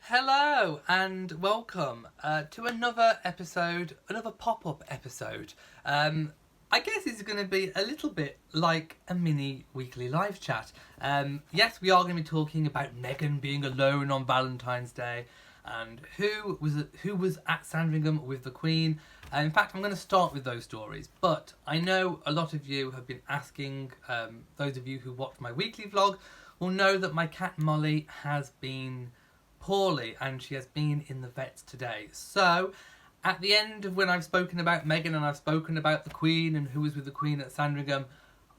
Hello and welcome to another episode, another pop-up episode. I guess it's going to be a little bit like a mini weekly live chat. Yes, we are going to be talking about Meghan being alone on Valentine's Day and who was at Sandringham with the Queen. In fact, I'm going to start with those stories, but I know a lot of you have been asking, those of you who watch my weekly vlog will know that my cat Molly has been poorly and she has been in the vets today. So at the end of when I've spoken about Meghan and I've spoken about the Queen and who was with the Queen at Sandringham,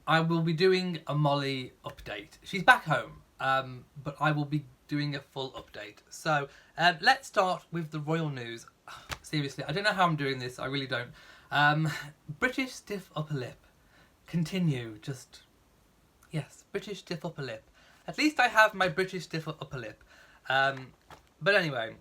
I will be doing a Molly update. She's back home, but I will be doing a full update. So let's start with the royal news. Seriously, I don't know how I'm doing this, I really don't. British stiff upper lip. Continue, yes, British stiff upper lip. At least I have my British stiff upper lip. But anyway,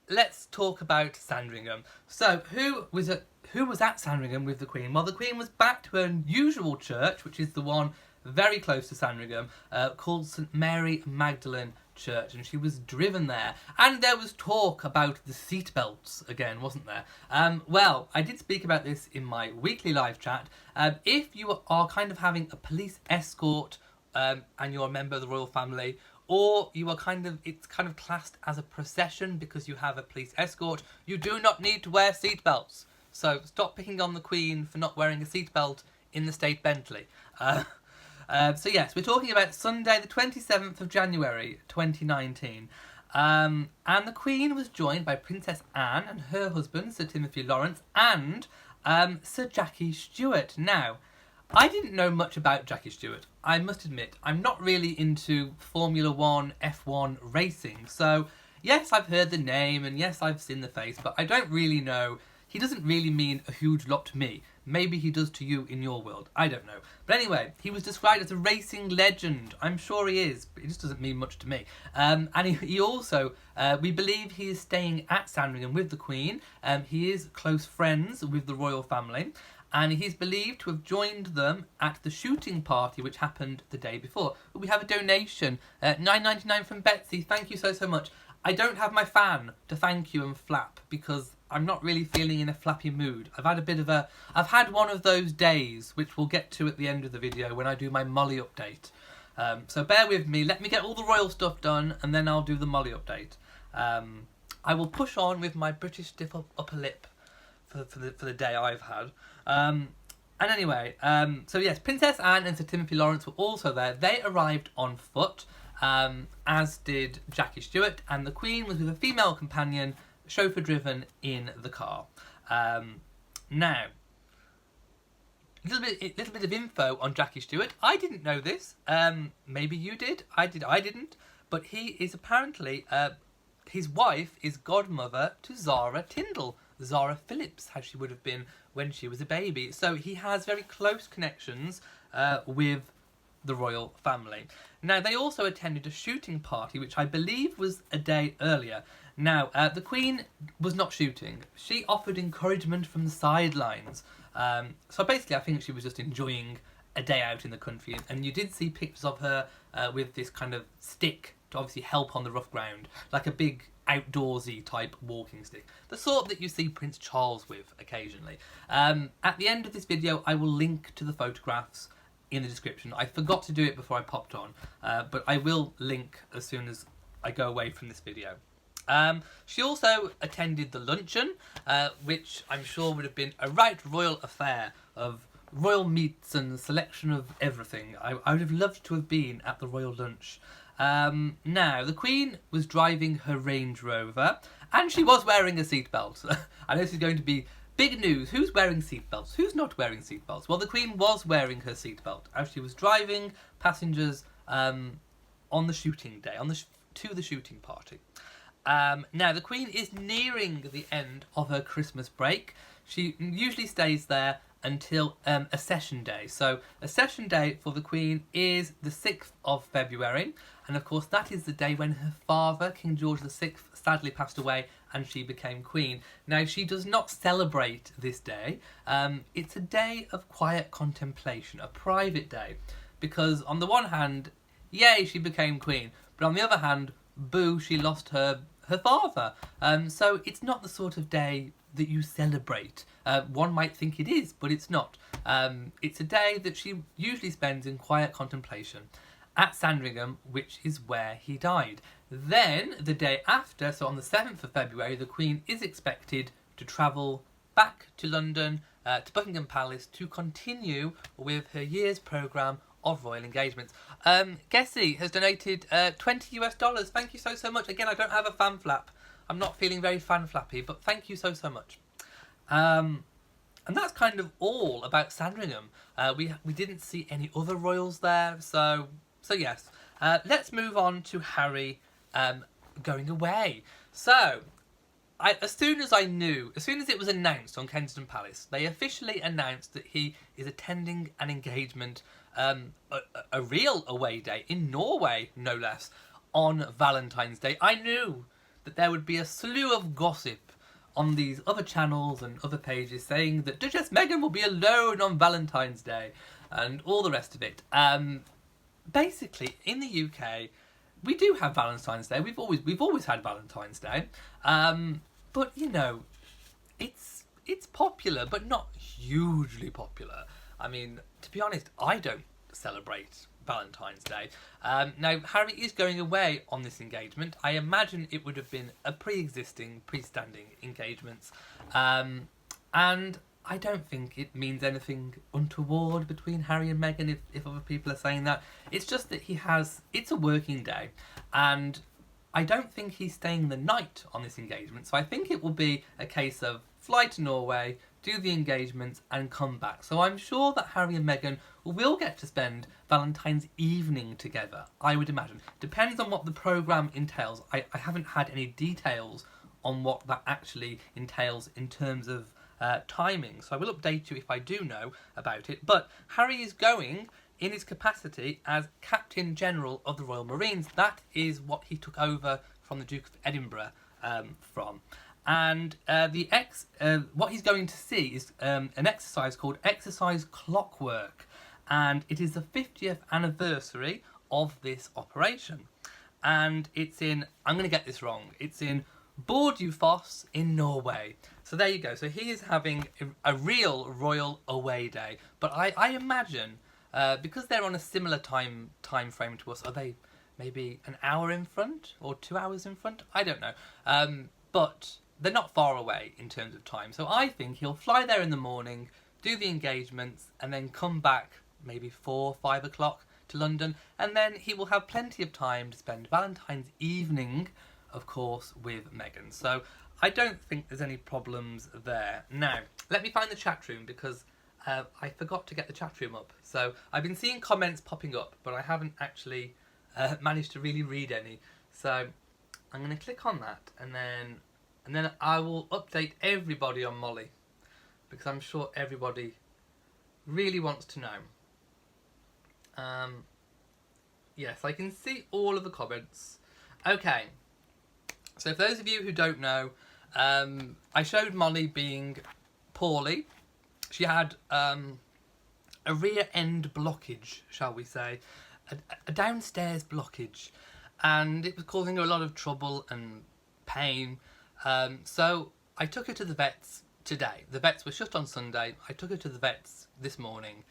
let's talk about Sandringham. So, who was at Sandringham with the Queen? Well, the Queen was back to her usual church, which is the one very close to Sandringham, called St Mary Magdalene Church, and she was driven there. And there was talk about the seatbelts again, wasn't there? Well, I did speak about this in my weekly live chat. If you are kind of having a police escort and you're a member of the royal family, or you are it's kind of classed as a procession because you have a police escort, you do not need to wear seatbelts. So stop picking on the Queen for not wearing a seatbelt in the state Bentley. So yes, we're talking about Sunday the 27th of January 2019. And the Queen was joined by Princess Anne and her husband, Sir Timothy Lawrence, and Sir Jackie Stewart. Now, I didn't know much about Jackie Stewart. I must admit, I'm not really into Formula 1, F1 racing. So, yes, I've heard the name and yes, I've seen the face, but I don't really know. He doesn't really mean a huge lot to me. Maybe he does to you in your world. I don't know. But anyway, he was described as a racing legend. I'm sure he is, but it just doesn't mean much to me. And he also, we believe he is staying at Sandringham with the Queen. He is close friends with the royal family. And he's believed to have joined them at the shooting party which happened the day before. But we have a donation, $9.99 from Betsy. Thank you so much. I don't have my fan to thank you and flap because I'm not really feeling in a flappy mood. I've had one of those days which we'll get to at the end of the video when I do my Molly update. So bear with me. Let me get all the royal stuff done and then I'll do the Molly update. I will push on with my British stiff upper lip for the day I've had. And anyway, so yes, Princess Anne and Sir Timothy Lawrence were also there. They arrived on foot, as did Jackie Stewart, and the Queen was with a female companion, chauffeur-driven in the car. Now, a little bit of info on Jackie Stewart. I didn't know this. Maybe you did. I didn't. But he is apparently his wife is godmother to Zara Tindall. Zara Phillips, how she would have been when she was a baby. So he has very close connections with the royal family. Now, they also attended a shooting party, which I believe was a day earlier. Now, the Queen was not shooting. She offered encouragement from the sidelines. So basically, I think she was just enjoying a day out in the country. And you did see pictures of her with this kind of stick to obviously help on the rough ground, like a big outdoorsy type walking stick, the sort that you see Prince Charles with occasionally. At the end of this video I will link to the photographs in the description. I forgot to do it before I popped on, but I will link as soon as I go away from this video. She also attended the luncheon, which I'm sure would have been a right royal affair of royal meats and a selection of everything. I would have loved to have been at the royal lunch. Now, the Queen was driving her Range Rover, and she was wearing a seatbelt. I know this is going to be big news. Who's wearing seatbelts? Who's not wearing seatbelts? Well, the Queen was wearing her seatbelt as she was driving passengers on the shooting day, to the shooting party. Now, the Queen is nearing the end of her Christmas break. She usually stays there until a session day. So a session day for the Queen is the 6th of February. And of course that is the day when her father, King George VI, sadly passed away and she became Queen. Now, she does not celebrate this day. It's a day of quiet contemplation, a private day. Because on the one hand, yay, she became Queen. But on the other hand, boo, she lost her father. So it's not the sort of day that you celebrate. One might think it is, but it's not. It's a day that she usually spends in quiet contemplation at Sandringham, which is where he died. Then, the day after, so on the 7th of February, the Queen is expected to travel back to London, to Buckingham Palace, to continue with her year's programme of royal engagements. Gessie has donated $20 US. Thank you so much. Again, I don't have a fan flap. I'm not feeling very fan flappy, but thank you so much. And that's kind of all about Sandringham. We didn't see any other royals there, so yes. Let's move on to Harry going away. So, as soon as it was announced on Kensington Palace, they officially announced that he is attending an engagement, a real away day in Norway, no less, on Valentine's Day. I knew that there would be a slew of gossip on these other channels and other pages saying that Duchess Meghan will be alone on Valentine's Day and all the rest of it. Basically, in the UK, we do have Valentine's Day. We've always had Valentine's Day, but you know, it's popular, but not hugely popular. I mean, to be honest, I don't celebrate Valentine's Day. Now, Harry is going away on this engagement. I imagine it would have been a pre-standing engagement, and I don't think it means anything untoward between Harry and Meghan, if other people are saying that. It's just that it's a working day, and I don't think he's staying the night on this engagement, so I think it will be a case of fly to Norway, do the engagements, and come back. So I'm sure that Harry and Meghan will get to spend Valentine's evening together, I would imagine. Depends on what the programme entails. I haven't had any details on what that actually entails in terms of timing, so I will update you if I do know about it. But Harry is going in his capacity as Captain General of the Royal Marines. That is what he took over from the Duke of Edinburgh from. And what he's going to see is an exercise called Exercise Clockwork, and it is the 50th anniversary of this operation. And it's in, I'm going to get this wrong, it's in Bordufoss in Norway. So there you go. So he is having a real royal away day. But I imagine, because they're on a similar time frame to us, are they maybe an hour in front or 2 hours in front? I don't know. But they're not far away in terms of time. So I think he'll fly there in the morning, do the engagements, and then come back maybe 4, 5 o'clock to London. And then he will have plenty of time to spend Valentine's evening, of course, with Meghan. So I don't think there's any problems there. Now, let me find the chat room, because I forgot to get the chat room up. So I've been seeing comments popping up, but I haven't actually managed to really read any. So I'm going to click on that, and then I will update everybody on Molly, because I'm sure everybody really wants to know. Yes, I can see all of the comments. Okay, so for those of you who don't know, I showed Molly being poorly. She had a rear end blockage, shall we say, a downstairs blockage, and it was causing her a lot of trouble and pain. So I took her to the vets today. The vets were shut on Sunday. I took her to the vets this morning,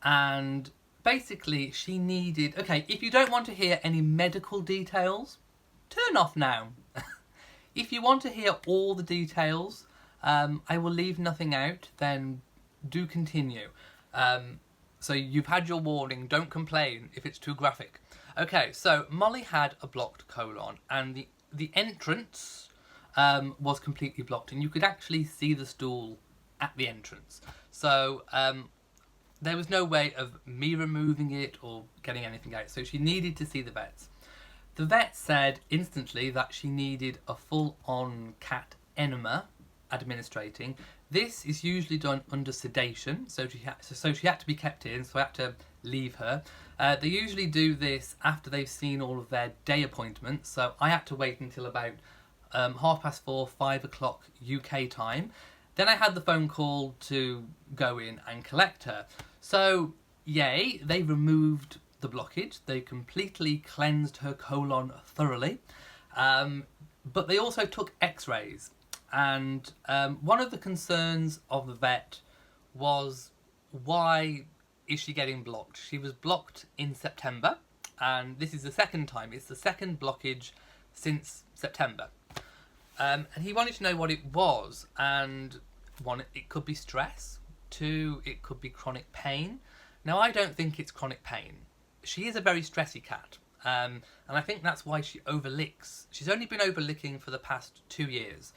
and basically she needed... Okay, if you don't want to hear any medical details, turn off now. If you want to hear all the details, I will leave nothing out, then do continue. So you've had your warning, don't complain if it's too graphic. Okay, so Molly had a blocked colon, and the entrance was completely blocked, and you could actually see the stool at the entrance. So there was no way of me removing it or getting anything out, so she needed to see the vets. The vet said instantly that she needed a full-on cat enema administrating. This is usually done under sedation, so she had to be kept in, so I had to leave her. They usually do this after they've seen all of their day appointments, so I had to wait until about 4:30, 5 o'clock UK time. Then I had the phone call to go in and collect her. So, yay, they removed the blockage. They completely cleansed her colon thoroughly. But they also took x-rays. And one of the concerns of the vet was, why is she getting blocked? She was blocked in September, and this is the second time. It's the second blockage since September. And he wanted to know what it was. And one, it could be stress. Two, it could be chronic pain. Now, I don't think it's chronic pain. She is a very stressy cat. And I think that's why she overlicks. She's only been overlicking for the past 2 years.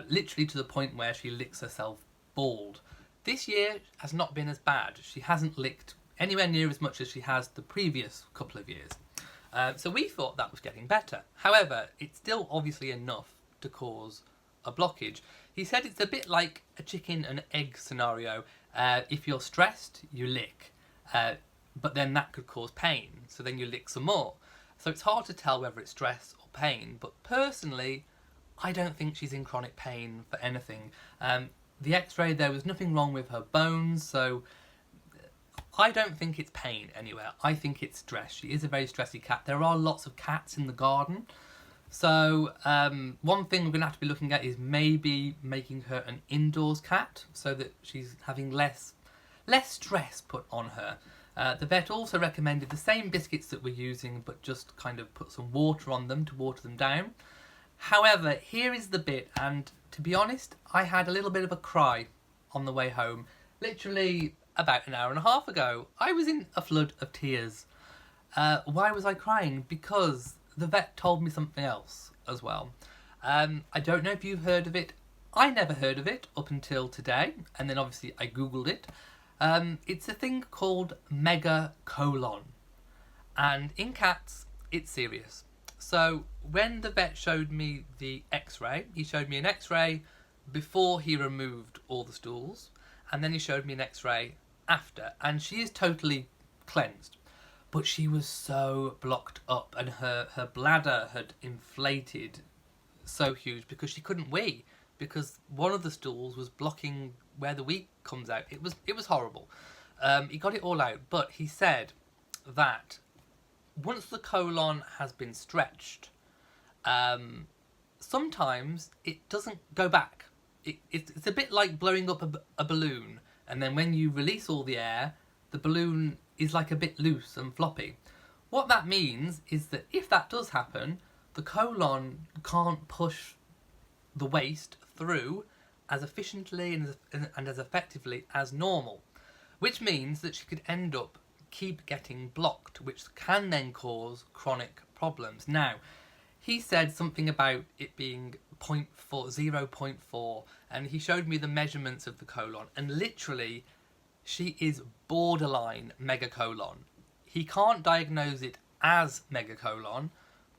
Literally to the point where she licks herself bald. This year has not been as bad. She hasn't licked anywhere near as much as she has the previous couple of years. So we thought that was getting better. However, it's still obviously enough to cause a blockage. He said it's a bit like a chicken and egg scenario. If you're stressed, you lick. But then that could cause pain. So then you lick some more. So it's hard to tell whether it's stress or pain. But personally, I don't think she's in chronic pain for anything. The x-ray, there was nothing wrong with her bones, so I don't think it's pain anywhere. I think it's stress. She is a very stressy cat. There are lots of cats in the garden. So one thing we're going to have to be looking at is maybe making her an indoors cat so that she's having less stress put on her. The vet also recommended the same biscuits that we're using, but just kind of put some water on them to water them down. However, here is the bit, and to be honest, I had a little bit of a cry on the way home. Literally about an hour and a half ago, I was in a flood of tears. Why was I crying? Because the vet told me something else as well. I don't know if you've heard of it. I never heard of it up until today, and then obviously I googled it. It's a thing called megacolon, and in cats, it's serious. So when the vet showed me the x-ray, he showed me an x-ray before he removed all the stools, and then he showed me an x-ray after, and she is totally cleansed. But she was so blocked up, and her bladder had inflated so huge because she couldn't wee, because one of the stools was blocking where the wee comes out. It was horrible. He got it all out, but he said that once the colon has been stretched, sometimes it doesn't go back. It's a bit like blowing up a balloon, and then when you release all the air, the balloon is like a bit loose and floppy. What that means is that if that does happen, the colon can't push the waste through as efficiently and as effectively as normal, which means that she could end up keep getting blocked, which can then cause chronic problems. Now, he said something about it being 0.4, and he showed me the measurements of the colon, and literally she is borderline megacolon. He can't diagnose it as megacolon,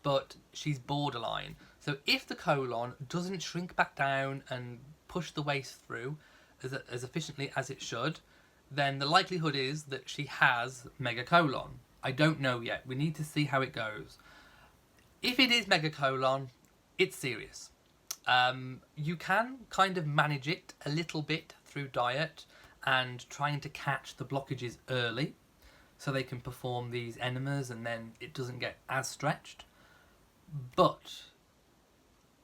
but she's borderline. So if the colon doesn't shrink back down and push the waste through as efficiently as it should, then the likelihood is that she has megacolon. I don't know yet. We need to see how it goes. If it is megacolon, it's serious. You can kind of manage it a little bit through diet and trying to catch the blockages early so they can perform these enemas and then it doesn't get as stretched. But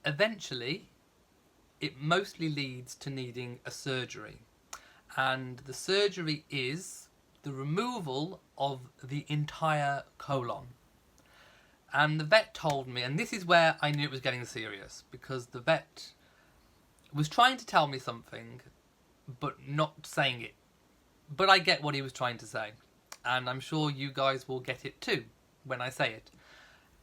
eventually, it mostly leads to needing a surgery. And the surgery is the removal of the entire colon. And the vet told me, and this is where I knew it was getting serious, because the vet was trying to tell me something, but not saying it. But I get what he was trying to say, and I'm sure you guys will get it too when I say it.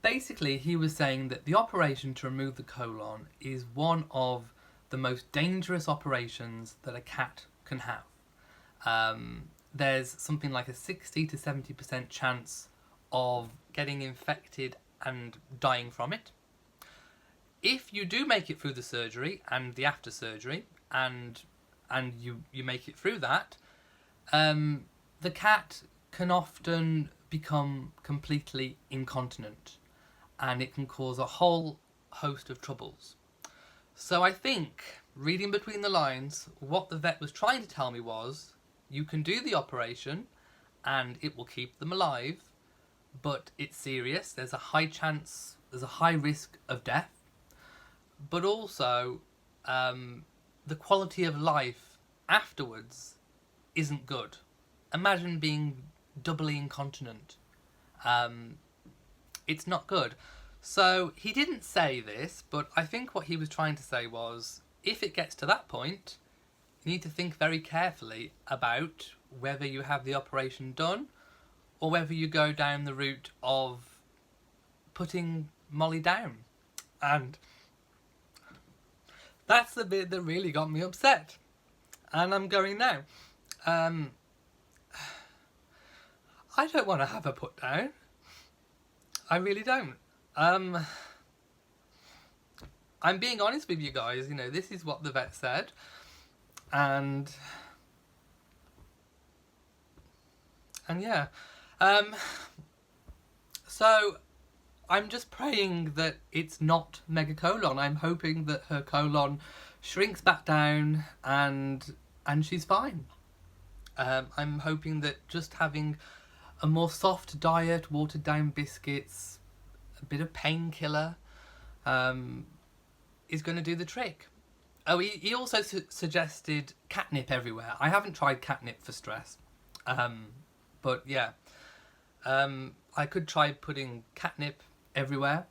Basically, he was saying that the operation to remove the colon is one of the most dangerous operations that a cat can have. There's something like a 60 to 70% chance of getting infected and dying from it. If you do make it through the surgery and the after surgery, and you make it through that, the cat can often become completely incontinent, and it can cause a whole host of troubles. So I think, reading between the lines, what the vet was trying to tell me was, you can do the operation and it will keep them alive, but it's serious. There's a high chance, there's a high risk of death, but also the quality of life afterwards isn't good. Imagine being doubly incontinent. It's not good. So he didn't say this, but I think what he was trying to say was, if it gets to that point, you need to think very carefully about whether you have the operation done or whether you go down the route of putting Molly down. And that's the bit that really got me upset. And I'm going now. I don't want to have her put down. I really don't. I'm being honest with you guys, you know, this is what the vet said. And yeah. So I'm just praying that it's not megacolon. I'm hoping that her colon shrinks back down and she's fine. I'm hoping that just having a more soft diet, watered down biscuits, a bit of painkiller, is going to do the trick. Oh, he also suggested catnip everywhere. I haven't tried catnip for stress, but yeah, I could try putting catnip everywhere,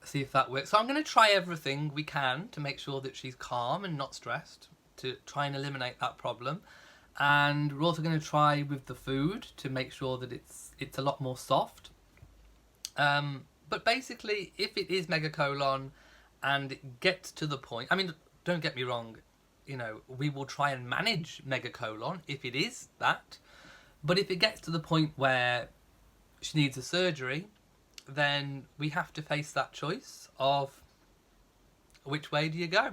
see if that works. So I'm going to try everything we can to make sure that she's calm and not stressed, to try and eliminate that problem. And we're also going to try with the food to make sure that it's a lot more soft. But basically, if it is megacolon and it gets to the point, I mean, don't get me wrong, you know, we will try and manage megacolon if it is that. But if it gets to the point where she needs a surgery, then we have to face that choice of which way do you go.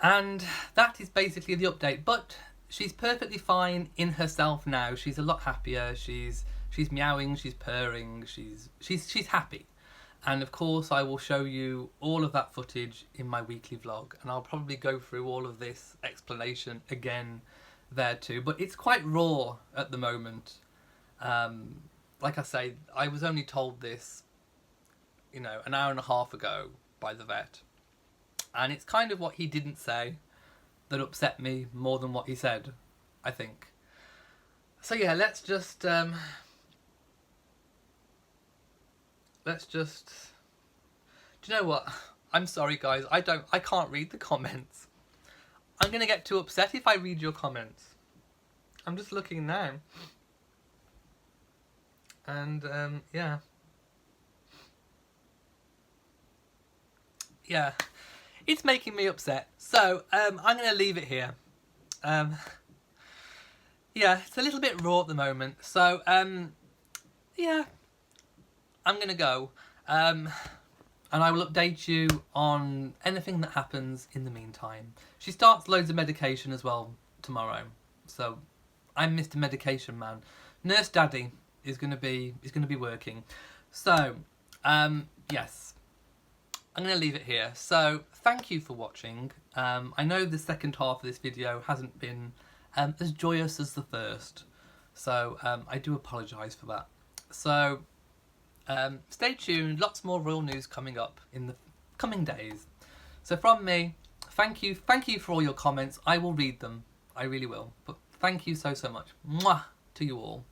And that is basically the update. But she's perfectly fine in herself now. She's a lot happier. She's meowing, she's purring, she's happy. And of course I will show you all of that footage in my weekly vlog, and I'll probably go through all of this explanation again there too, but it's quite raw at the moment. Like I say, I was only told this, you know, an hour and a half ago by the vet, and it's kind of what he didn't say that upset me more than what he said, I think. So yeah, let's just do you know what? I'm sorry guys, I can't read the comments. I'm gonna get too upset if I read your comments. I'm just looking now. And yeah. Yeah. It's making me upset. So I'm gonna leave it here. Yeah, it's a little bit raw at the moment. So yeah. I'm gonna go. And I will update you on anything that happens in the meantime. She starts loads of medication as well tomorrow, so I'm Mr. Medication Man. Nurse Daddy is gonna be working. So yes, I'm gonna leave it here. So thank you for watching. I know the second half of this video hasn't been as joyous as the first, so I do apologise for that. So stay tuned, lots more royal news coming up in the coming days. So from me, thank you for all your comments. I will read them, I really will. But thank you so much. Mwah to you all.